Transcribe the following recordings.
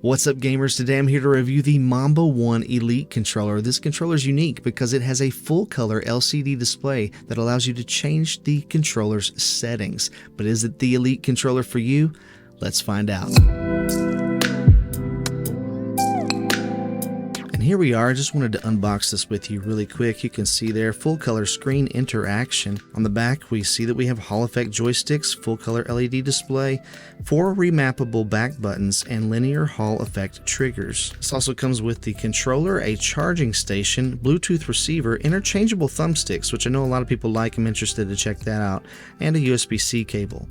What's up, gamers? Today I'm here to review the Manba One Elite Controller. This controller is unique because it has a full color LCD display that allows you to change the controller's settings. But is it the Elite controller for you? Let's find out. And here we are. I just wanted to unbox this with you really quick. You can see there full color screen interaction. On the back we see that we have Hall Effect Joysticks, full color LED display, 4 remappable back buttons, and linear Hall Effect triggers. This also comes with the controller, a charging station, Bluetooth receiver, interchangeable thumbsticks, which I know a lot of people like. I'm interested to check that out, and a USB-C cable.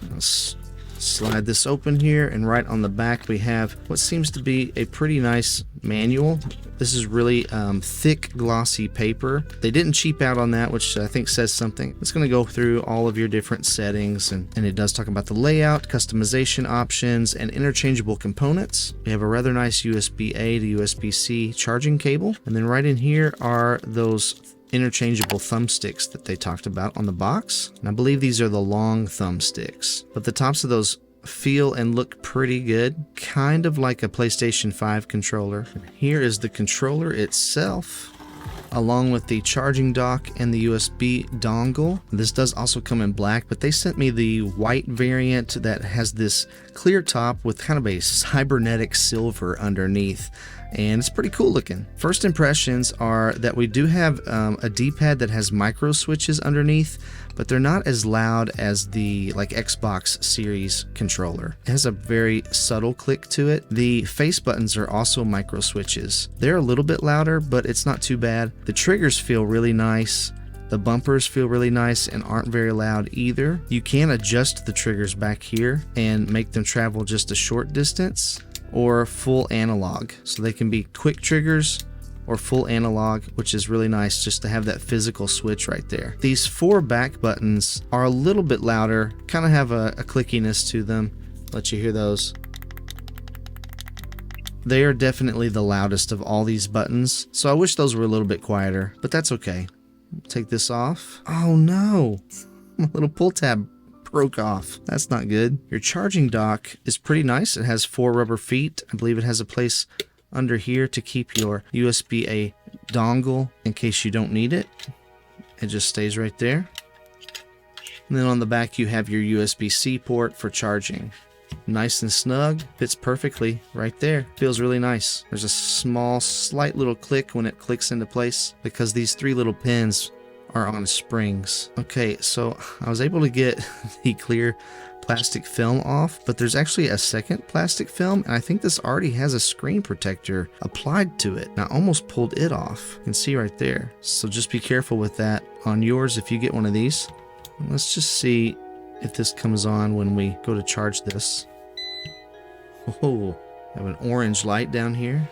Let's slide this open here, and right on the back we have what seems to be a pretty nice manual. This is really thick, glossy paper. They didn't cheap out on that, which I think says something. It's going to go through all of your different settings, and it does talk about the layout, customization options, and interchangeable components. We have a rather nice USB-A to USB-C charging cable, and then right in here are those interchangeable thumbsticks that they talked about on the box. And I believe these are the long thumbsticks, but the tops of those feel and look pretty good, kind of like a PlayStation 5 controller. And here is the controller itself, along with the charging dock and the USB dongle. This does also come in black, but they sent me the white variant that has this clear top with kind of a cybernetic silver underneath, and it's pretty cool looking. First impressions are that we do have a D-pad that has micro switches underneath, but they're not as loud as the Xbox Series controller. It has a very subtle click to it. The face buttons are also micro switches. They're a little bit louder, but it's not too bad. The triggers feel really nice. The bumpers feel really nice and aren't very loud either. You can adjust the triggers back here and make them travel just a short distance, or full analog. So they can be quick triggers or full analog, which is really nice just to have that physical switch right there. These 4 back buttons are a little bit louder, kind of have a clickiness to them. Let you hear those. They are definitely the loudest of all these buttons, so I wish those were a little bit quieter, but that's okay. Take this off. Oh no, my little pull tab broke off. That's not good. Your charging dock is pretty nice. It has 4 rubber feet. I believe it has a place under here to keep your USB-A dongle in case you don't need it. It just stays right there. And then on the back you have your USB-C port for charging. Nice and snug, fits perfectly right there. Feels really nice. There's a small, slight little click when it clicks into place because these 3 little pins are on springs. Okay, so I was able to get the clear plastic film off, but there's actually a second plastic film, and I think this already has a screen protector applied to it. And I almost pulled it off. You can see right there. So just be careful with that on yours if you get one of these. Let's just see if this comes on when we go to charge this. Oh, I have an orange light down here.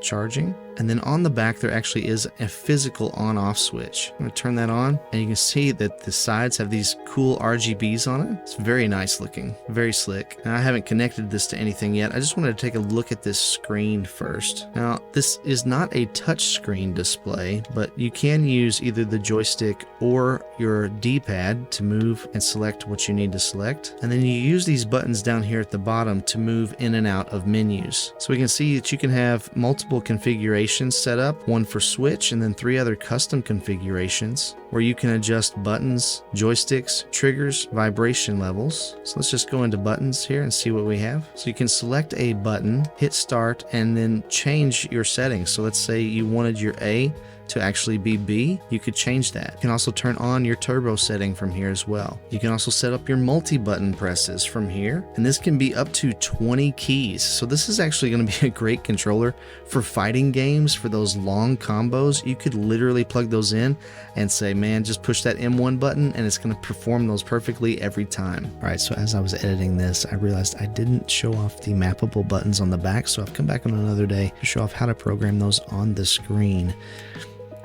Charging. And then on the back there actually is a physical on-off switch. I'm going to turn that on, and you can see that the sides have these cool RGBs on it. It's very nice looking, very slick. Now I haven't connected this to anything yet. I just wanted to take a look at this screen first. Now this is not a touch screen display, but you can use either the joystick or your D-pad to move and select what you need to select. And then you use these buttons down here at the bottom to move in and out of menus. So we can see that you can have multiple configurations set up, 1 for Switch and then 3 other custom configurations where you can adjust buttons, joysticks, triggers, vibration levels. So let's just go into buttons here and see what we have. So you can select a button, hit start, and then change your settings. So let's say you wanted your A to actually be B, you could change that. You can also turn on your turbo setting from here as well. You can also set up your multi-button presses from here, and this can be up to 20 keys. So this is actually going to be a great controller for fighting games, for those long combos. You could literally plug those in and say, man, just push that M1 button and it's going to perform those perfectly every time. All right, so as I was editing this, I realized I didn't show off the mappable buttons on the back, so I've come back on another day to show off how to program those on the screen.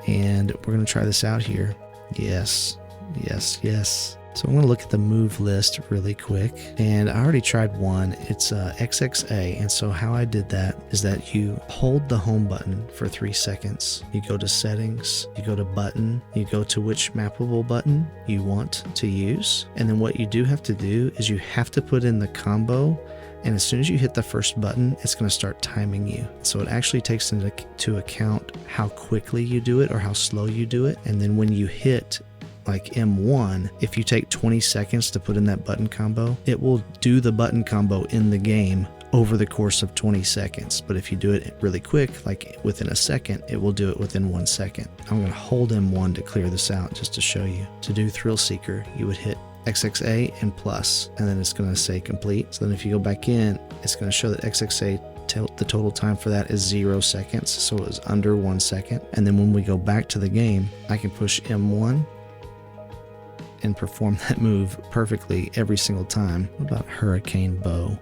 And we're going to try this out here. Yes, yes, yes. So I'm going to look at the move list really quick, and I already tried one. It's XXA, and so how I did that is that you hold the home button for 3 seconds. You go to settings, you go to button, you go to which mappable button you want to use, and then what you do have to do is you have to put in the combo, and as soon as you hit the first button, it's going to start timing you. So it actually takes into account how quickly you do it or how slow you do it, and then when you hit like M1, if you take 20 seconds to put in that button combo, it will do the button combo in the game over the course of 20 seconds. But if you do it really quick, like within a second, it will do it within 1 second. I'm going to hold M1 to clear this out just to show you. To do Thrill Seeker, you would hit XXA and plus, and then it's going to say complete. So then if you go back in, it's going to show that XXA the total time for that is 0 seconds, so it was under 1 second. And then when we go back to the game, I can push M1 and perform that move perfectly every single time. What about Hurricane Bow?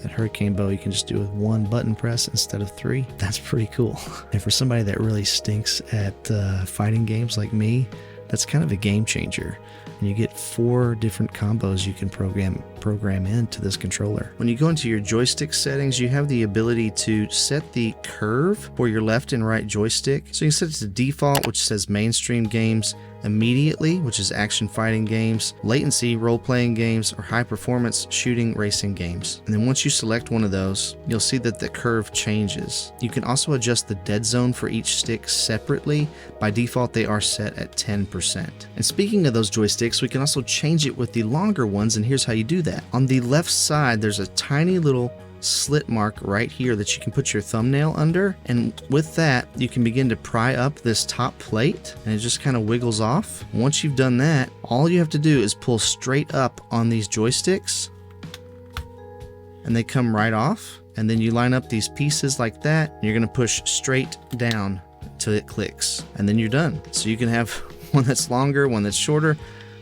That Hurricane Bow you can just do with 1 button press instead of 3. That's pretty cool. And for somebody that really stinks at fighting games like me, that's kind of a game changer. And you get 4 different combos you can program into this controller. When you go into your joystick settings, you have the ability to set the curve for your left and right joystick. So you can set it to default, which says mainstream games, immediately, which is action fighting games, latency role-playing games, or high-performance shooting racing games. And then once you select one of those, you'll see that the curve changes. You can also adjust the dead zone for each stick separately. By default, they are set at 10%. And speaking of those joysticks, we can also change it with the longer ones, and here's how you do that. On the left side, there's a tiny little slit mark right here that you can put your thumbnail under, and with that you can begin to pry up this top plate, and it just kind of wiggles off. Once you've done that, all you have to do is pull straight up on these joysticks and they come right off, and then you line up these pieces like that, and you're going to push straight down till it clicks, and then you're done. So you can have one that's longer, one that's shorter,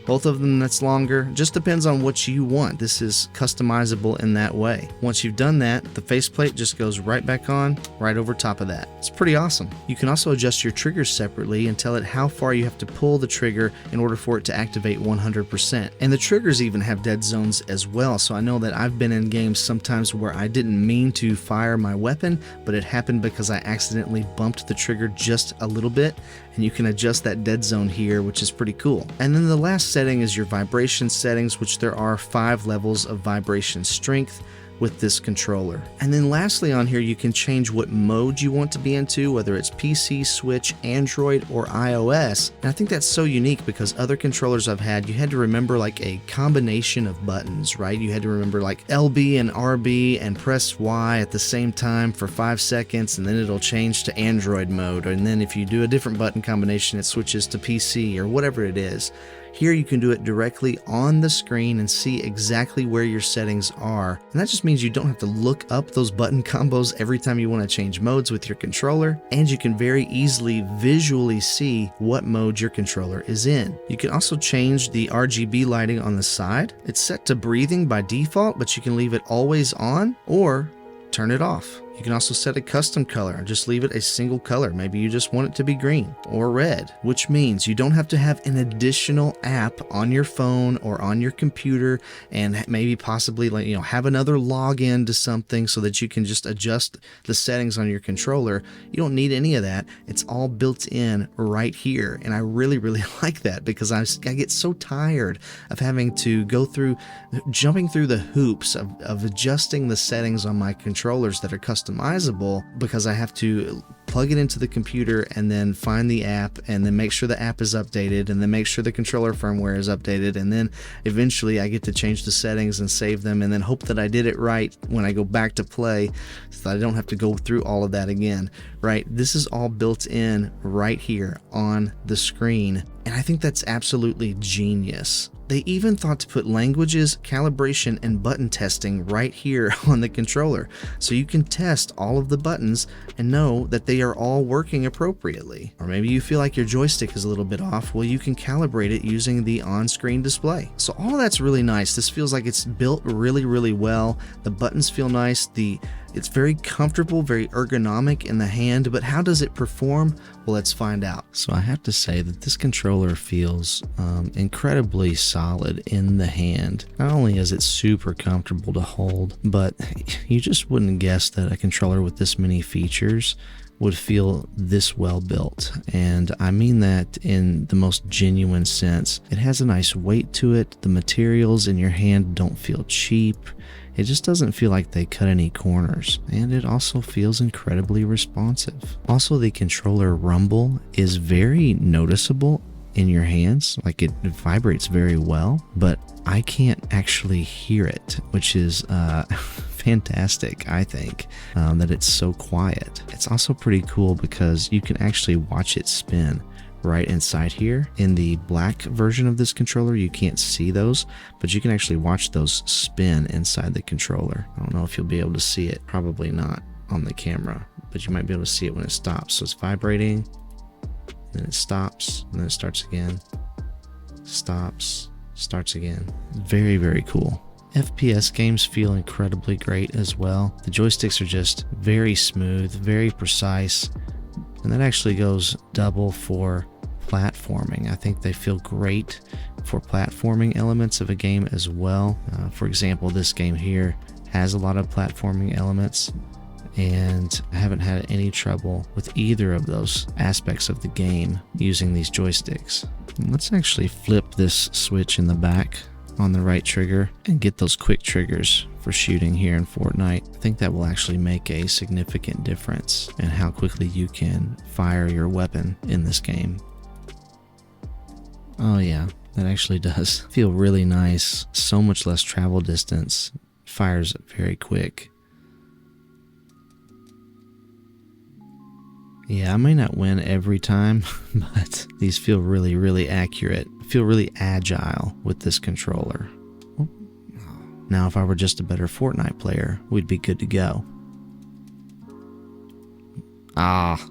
both of them that's longer. Just depends on what you want. This is customizable in that way. Once you've done that, the faceplate just goes right back on, right over top of that. It's pretty awesome. You can also adjust your triggers separately and tell it how far you have to pull the trigger in order for it to activate 100%. And the triggers even have dead zones as well. So I know that I've been in games sometimes where I didn't mean to fire my weapon, but it happened because I accidentally bumped the trigger just a little bit, and you can adjust that dead zone here, which is pretty cool. And then the last setting is your vibration settings, which there are 5 levels of vibration strength with this controller. And then lastly on here, you can change what mode you want to be into, whether it's PC, Switch, Android, or iOS. And I think that's so unique because other controllers I've had, you had to remember like a combination of buttons, right? You had to remember like LB and RB and press Y at the same time for 5 seconds, and then it'll change to Android mode. And then if you do a different button combination, it switches to PC or whatever it is. Here you can do it directly on the screen and see exactly where your settings are. And that just means you don't have to look up those button combos every time you want to change modes with your controller, and you can very easily visually see what mode your controller is in. You can also change the RGB lighting on the side. It's set to breathing by default, but you can leave it always on or turn it off. You can also set a custom color and just leave it a single color. Maybe you just want it to be green or red, which means you don't have to have an additional app on your phone or on your computer and maybe possibly have another login to something so that you can just adjust the settings on your controller. You don't need any of that. It's all built in right here. And I really, really like that because I get so tired of having to go through, jumping through the hoops of adjusting the settings on my controllers that are customizable, because I have to plug it into the computer and then find the app and then make sure the app is updated and then make sure the controller firmware is updated, and then eventually I get to change the settings and save them and then hope that I did it right when I go back to play so that I don't have to go through all of that again, right? This is all built in right here on the screen, and I think that's absolutely genius. They even thought to put languages, calibration, and button testing right here on the controller, so you can test all of the buttons and know that they are all working appropriately. Or maybe you feel like your joystick is a little bit off, well, you can calibrate it using the on-screen display. So all of that's really nice. This feels like it's built really, really well. The buttons feel nice. The It's very comfortable, very ergonomic in the hand, but how does it perform? Well, let's find out. So I have to say that this controller feels incredibly solid in the hand. Not only is it super comfortable to hold, but you just wouldn't guess that a controller with this many features would feel this well built, and I mean that in the most genuine sense. It has a nice weight to it. The materials in your hand don't feel cheap. It just doesn't feel like they cut any corners, and it also feels incredibly responsive. Also, the controller rumble is very noticeable in your hands. Like, it vibrates very well, but I can't actually hear it, which is fantastic. I think that it's so quiet. It's also pretty cool because you can actually watch it spin right inside here. In the black version of this controller, you can't see those, but you can actually watch those spin inside the controller. I don't know if you'll be able to see it, probably not on the camera, but you might be able to see it when it stops. So it's vibrating, then it stops, and then it starts again, stops, starts again. Very, very cool. FPS games feel incredibly great as well. The joysticks are just very smooth, very precise, and that actually goes double for platforming. I think they feel great for platforming elements of a game as well. For example, this game here has a lot of platforming elements, and I haven't had any trouble with either of those aspects of the game using these joysticks. Let's actually flip this switch in the back on the right trigger and get those quick triggers for shooting here in Fortnite. I think that will actually make a significant difference in how quickly you can fire your weapon in this game. Oh yeah, that actually does feel really nice. So much less travel distance. Fires very quick. Yeah, I may not win every time, but these feel really, really accurate. I feel really agile with this controller. Now, if I were just a better Fortnite player, we'd be good to go. Ah,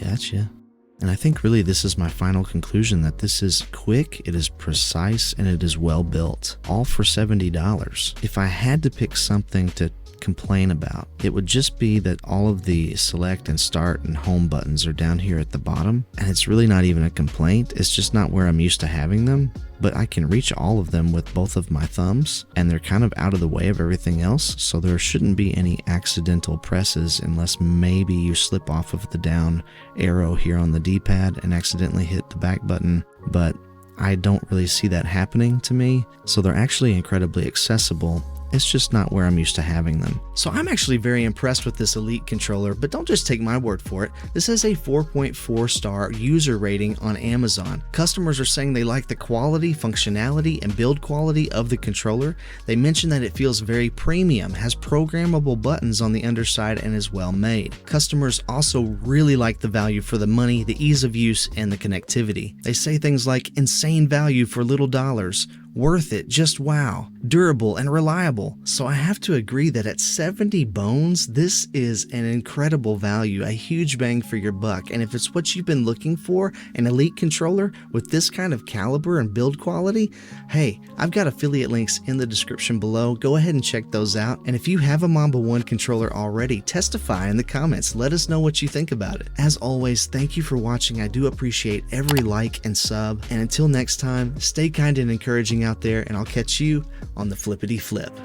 gotcha. And I think really this is my final conclusion, that this is quick, it is precise, and it is well built. All for $70. If I had to pick something to complain about, it would just be that all of the select and start and home buttons are down here at the bottom, and it's really not even a complaint. It's just not where I'm used to having them, but I can reach all of them with both of my thumbs, and they're kind of out of the way of everything else, so there shouldn't be any accidental presses unless maybe you slip off of the down arrow here on the D-pad and accidentally hit the back button, but I don't really see that happening to me, so they're actually incredibly accessible. It's just not where I'm used to having them. So I'm actually very impressed with this Elite controller, but don't just take my word for it. This has a 4.4 star user rating on Amazon. Customers are saying they like the quality, functionality, and build quality of the controller. They mention that it feels very premium, has programmable buttons on the underside, and is well made. Customers also really like the value for the money, the ease of use, and the connectivity. They say things like insane value for little dollars, worth it, just wow, durable and reliable. So I have to agree that at 70 bones, this is an incredible value, a huge bang for your buck. And if it's what you've been looking for, an Elite controller with this kind of caliber and build quality, hey, I've got affiliate links in the description below. Go ahead and check those out. And if you have a Manba One controller already, testify in the comments. Let us know what you think about it. As always, thank you for watching. I do appreciate every like and sub. And until next time, stay kind and encouraging out there, and I'll catch you on the flippity flip.